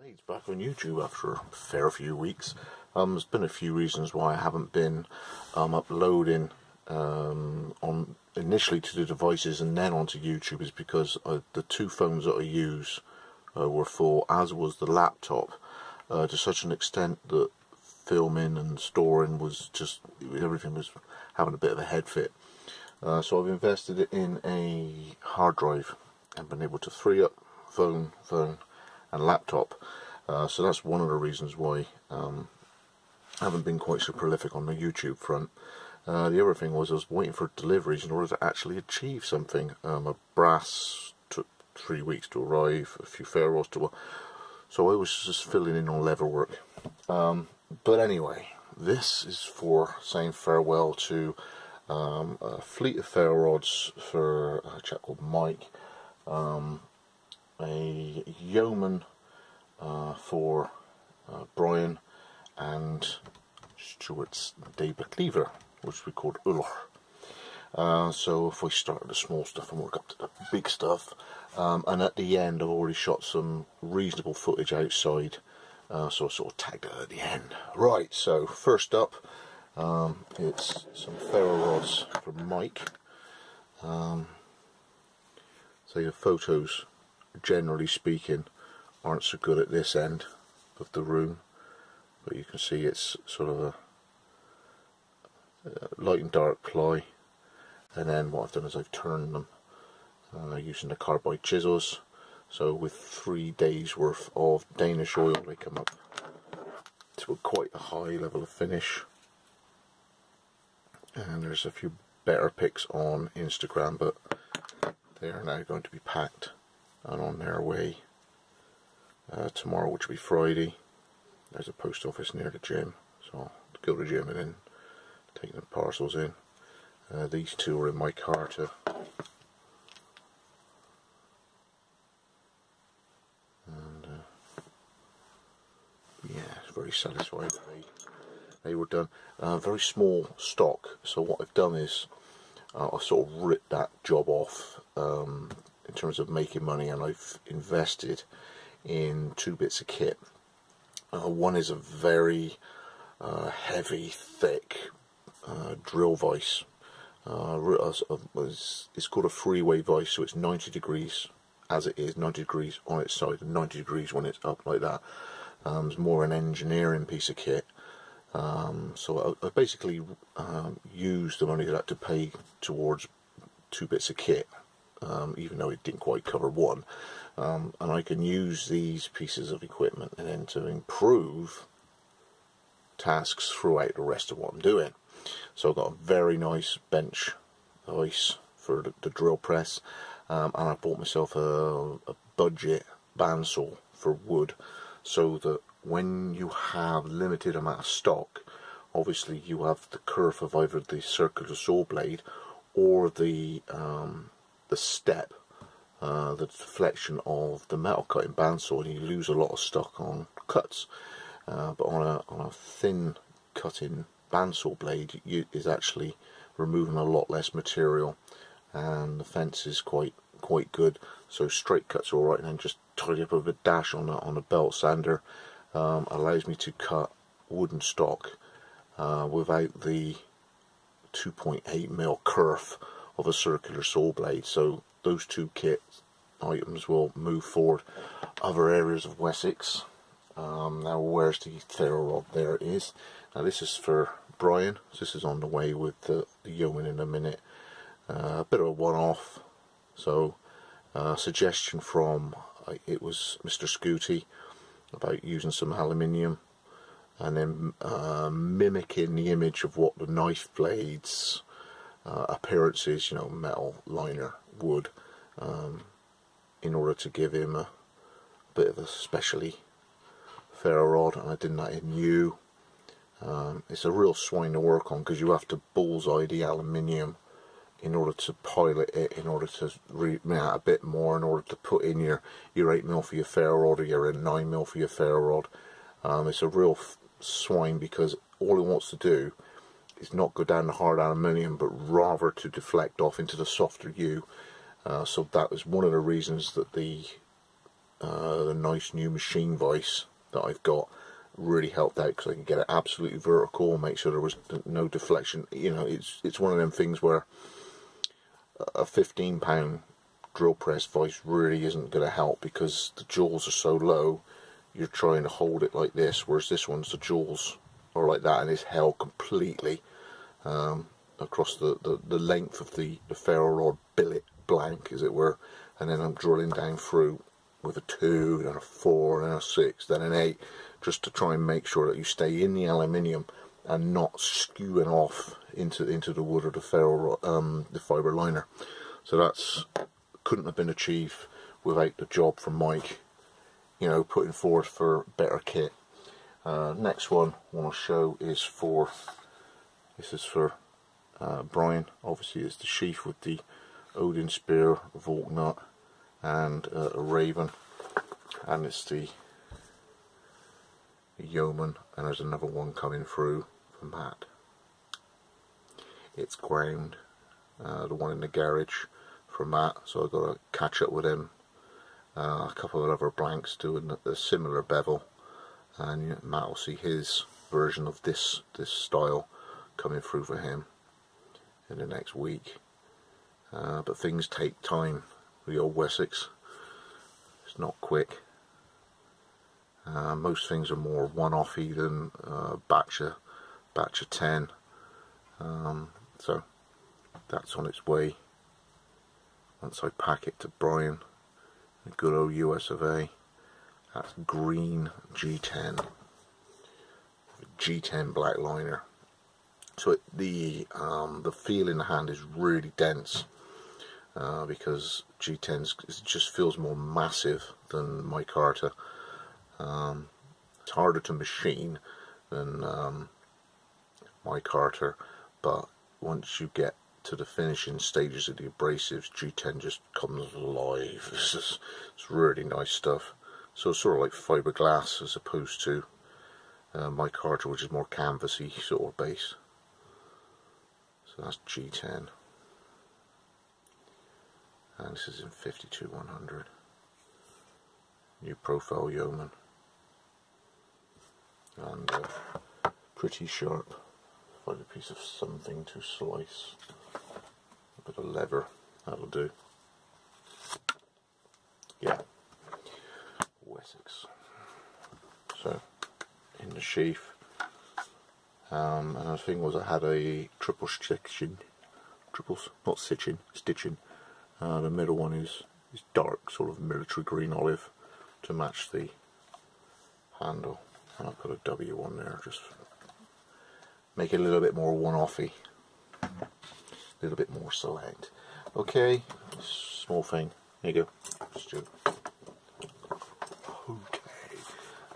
Blades back on YouTube after a fair few weeks. There's been a few reasons why I haven't been uploading on initially to the devices and then onto YouTube is because the two phones that I use were full, as was the laptop, to such an extent that filming and storing was just, everything was having a bit of a head fit. So I've invested in a hard drive and been able to free up phone and laptop, so that's one of the reasons why I haven't been quite so prolific on the YouTube front. The other thing was I was waiting for deliveries in order to actually achieve something. A brass took 3 weeks to arrive, a few ferrules to, so I was just filling in on leather work. But anyway, this is for saying farewell to a fleet of ferro rods for a chap called Mike, a Yeoman for Brian, and Stuart's David Cleaver, which we called Ullr. So if we start with the small stuff and work up to the big stuff, and at the end I've already shot some reasonable footage outside, so I sort of tagged it at the end. Right, so first up, it's some ferro rods from Mike. So the photos, generally speaking, aren't so good at this end of the room, but you can see it's sort of a light and dark ply, and then what I've done is I've turned them using the carbide chisels. So with 3 days worth of Danish oil they come up to quite a high level of finish, and there's a few better pics on Instagram, but they are now going to be packed and on their way tomorrow, which will be Friday. There's a post office near the gym, so I'll go to the gym and then take the parcels in. These two are in my car to yeah, very satisfied that they were done. Very small stock, so what I've done is I've sort of ripped that job off in terms of making money, and I've invested in 2 bits of kit. One is a very heavy, thick drill vise. It's called a freeway vise, so it's 90 degrees as it is, 90 degrees on its side and 90 degrees when it's up like that. It's more an engineering piece of kit. So I basically used the money that I had to pay towards 2 bits of kit, even though it didn't quite cover one, and I can use these pieces of equipment and then to improve tasks throughout the rest of what I'm doing. So I've got a very nice bench vise for the drill press, and I bought myself a budget bandsaw for wood, so that when you have limited amount of stock, obviously you have the curve of either the circular saw blade or the step, the deflection of the metal cutting bandsaw, and you lose a lot of stock on cuts. But on a thin cutting bandsaw blade, is actually removing a lot less material, and the fence is quite good. So straight cuts are alright, and then just tidy up with a dash on a belt sander allows me to cut wooden stock without the 2.8mm kerf of a circular saw blade. So those 2 kit items will move forward other areas of Wessex. Now where's the ferro rod? There it is. Now this is for Brian, so this is on the way with the Yeoman in a minute. A bit of a one-off, so suggestion from it was Mr. Scooty about using some aluminium and then mimicking the image of what the knife blades appearance is, you know, metal liner wood, in order to give him a bit of a specially ferro rod, and I did that in new. It's a real swine to work on because you have to bullseye the aluminium in order to pilot it, in order to out a bit more, in order to put in your 8mm for your ferro rod or your 9mm for your ferro rod. It's a real swine because all it wants to do is not go down the hard aluminium, but rather to deflect off into the softer U. So that was one of the reasons that the the nice new machine vise that I've got really helped out, because I can get it absolutely vertical and make sure there was no deflection. You know, it's one of them things where a £15 drill press vise really isn't going to help, because the jewels are so low. You're trying to hold it like this, whereas this one's, the jewels are like that, and it's held completely across the length of the ferro rod billet blank, as it were, and then I'm drilling down through with a 2, then a 4, and a 6, then an 8, just to try and make sure that you stay in the aluminium and not skewing off into the wood or the ferro the fibre liner. So that's couldn't have been achieved without the job from Mike, you know, putting forth for better kit. Next one I want to show is for, this is for Brian. Obviously it's the sheath with the Odin spear, Volk nut, and a raven, and it's the Yeoman, and there's another one coming through from Matt. It's ground, the one in the garage from Matt, so I've got to catch up with him. A couple of other blanks doing a similar bevel, and Matt will see his version of this style coming through for him in the next week. But things take time. The old Wessex, it's not quick. Most things are more one-offy than batch of 10. So that's on its way. Once I pack it to Brian, the good old US of A. That's green G10, G10 black liner. So the feel in the hand is really dense, because G10 just feels more massive than micarta. It's harder to machine than micarta, but once you get to the finishing stages of the abrasives, G10 just comes alive. It's really nice stuff. So it's sort of like fiberglass as opposed to micarta, which is more canvasy sort of base. So that's G10, and this is in 52-100. New profile Yeoman, and pretty sharp. Find a piece of something to slice. A bit of leather, that'll do. Yeah, Wessex. So in the sheath. And the thing was, I had a triple stitching, not stitching. The middle one is dark, sort of military green olive, to match the handle, and I put a W on there, just make it a little bit more one-offy, a little bit more select. Okay, small thing. There you go. Just do. Okay.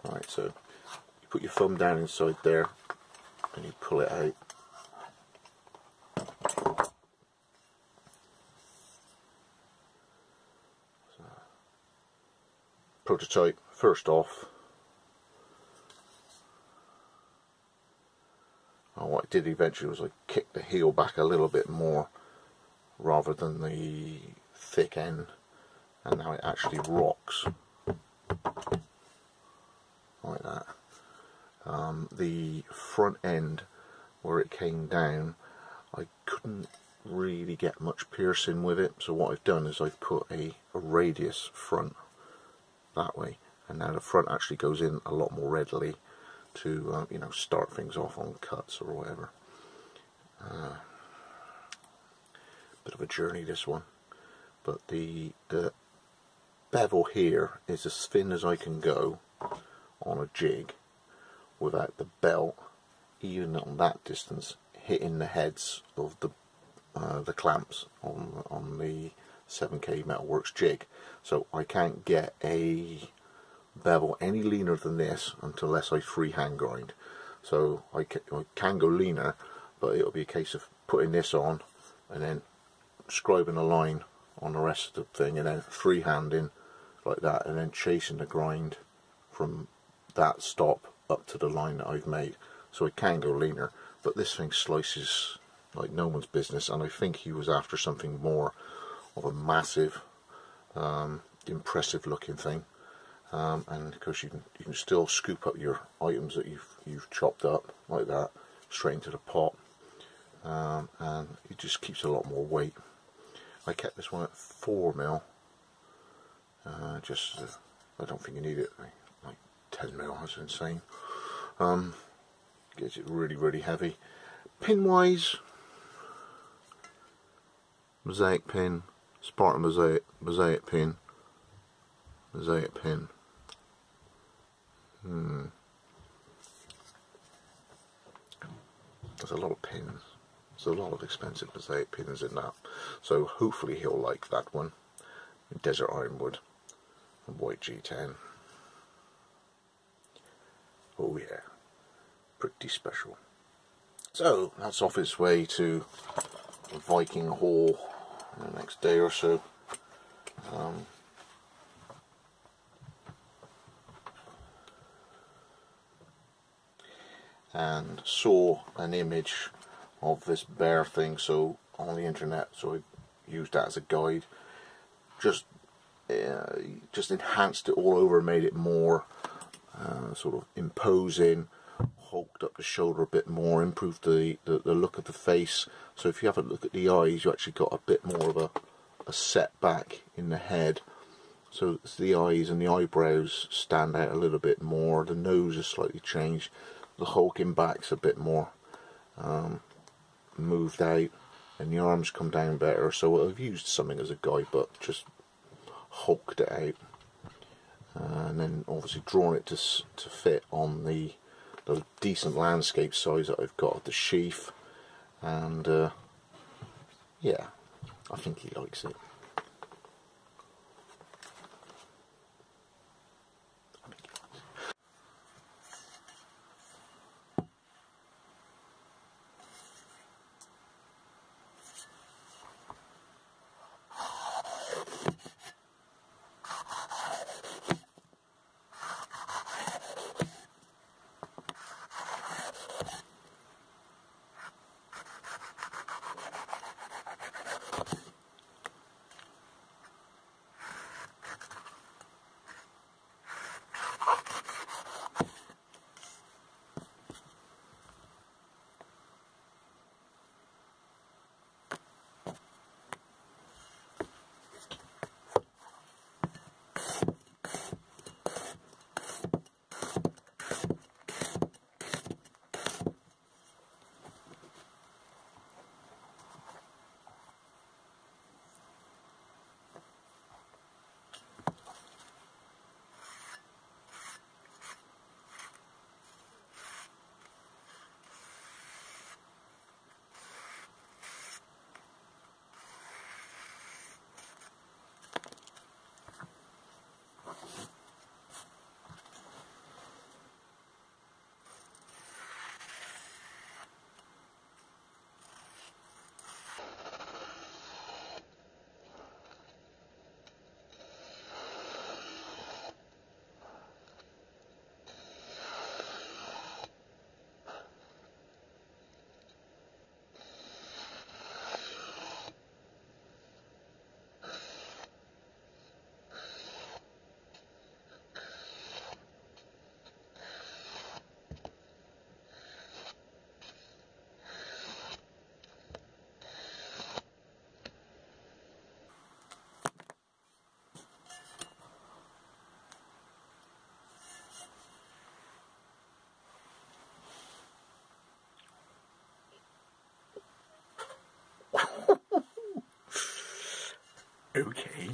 Alright, so you put your thumb down inside there, and you pull it out. So, prototype, first off, what I did eventually was I kicked the heel back a little bit more rather than the thick end, and now it actually rocks like that. The front end, where it came down, I couldn't really get much piercing with it, so what I've done is I've put a radius front that way, and now the front actually goes in a lot more readily to you know, start things off on cuts or whatever. Bit of a journey, this one, but the bevel here is as thin as I can go on a jig without the belt, even on that distance, hitting the heads of the clamps on the 7K Metalworks jig. So I can't get a bevel any leaner than this unless I freehand grind. So I can go leaner, but it'll be a case of putting this on and then scribing a line on the rest of the thing, and then freehanding like that, and then chasing the grind from that stop up to the line that I've made. So I can go leaner, but this thing slices like no one's business, and I think he was after something more of a massive, impressive looking thing. and of course you can still scoop up your items that you've chopped up like that straight into the pot, and it just keeps a lot more weight. I kept this one at 4mm. I don't think you need it like 10mm. That's insane. Gets it really heavy. Pin wise, mosaic pin, Spartan mosaic pin, mosaic pin. There's a lot of pins. There's a lot of expensive mosaic pins in that. So hopefully he'll like that one. Desert Ironwood and white G10. Oh yeah, pretty special. So that's off its way to the Viking Hall in the next day or so. And saw an image of this bear thing on the internet, so I used that as a guide. Just enhanced it all over, made it more sort of imposing, hulked up the shoulder a bit more, improved the look of the face. So if you have a look at the eyes, you actually got a bit more of a setback in the head. So the eyes and the eyebrows stand out a little bit more. The nose is slightly changed. The hulking back's a bit more moved out, and the arms come down better. So I've used something as a guide, but just hulked it out, and then obviously drawn it to fit on the decent landscape size that I've got of the sheath, and yeah, I think he likes it. Okay.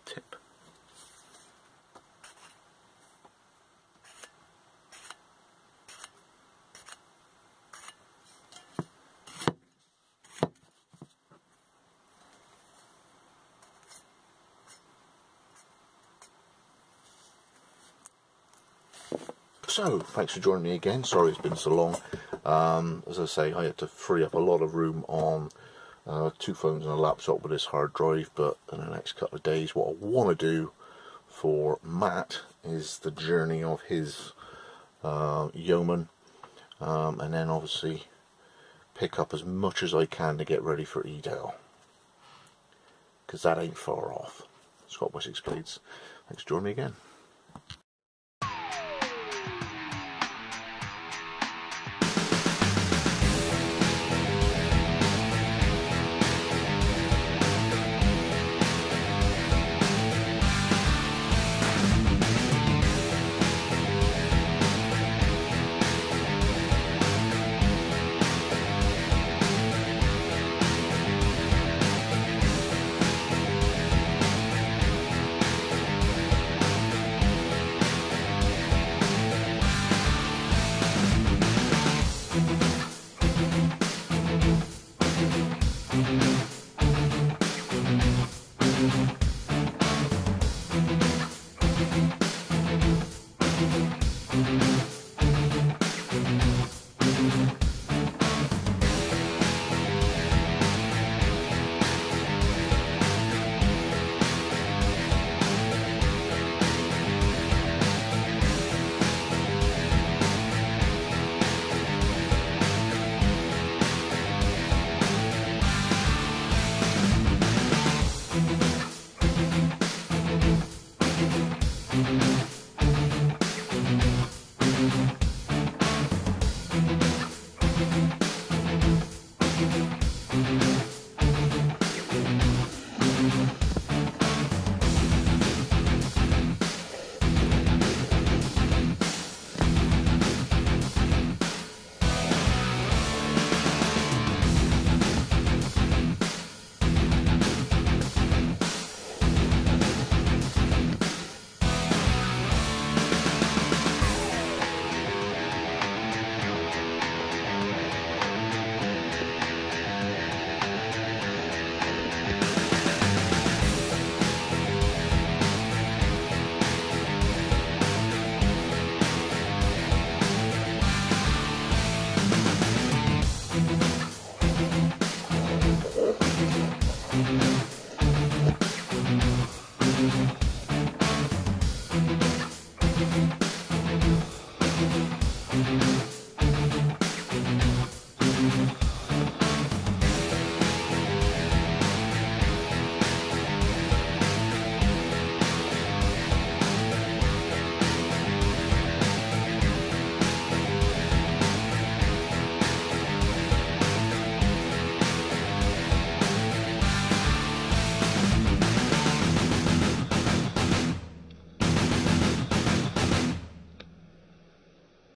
Tip. So, thanks for joining me again. Sorry it's been so long. As I say, I had to free up a lot of room on 2 phones and a laptop with this hard drive, but in the next couple of days what I want to do for Matt is the journey of his Yeoman, and then obviously pick up as much as I can to get ready for Edale, because that ain't far off. Scott Wessex Blades. Thanks for joining me again.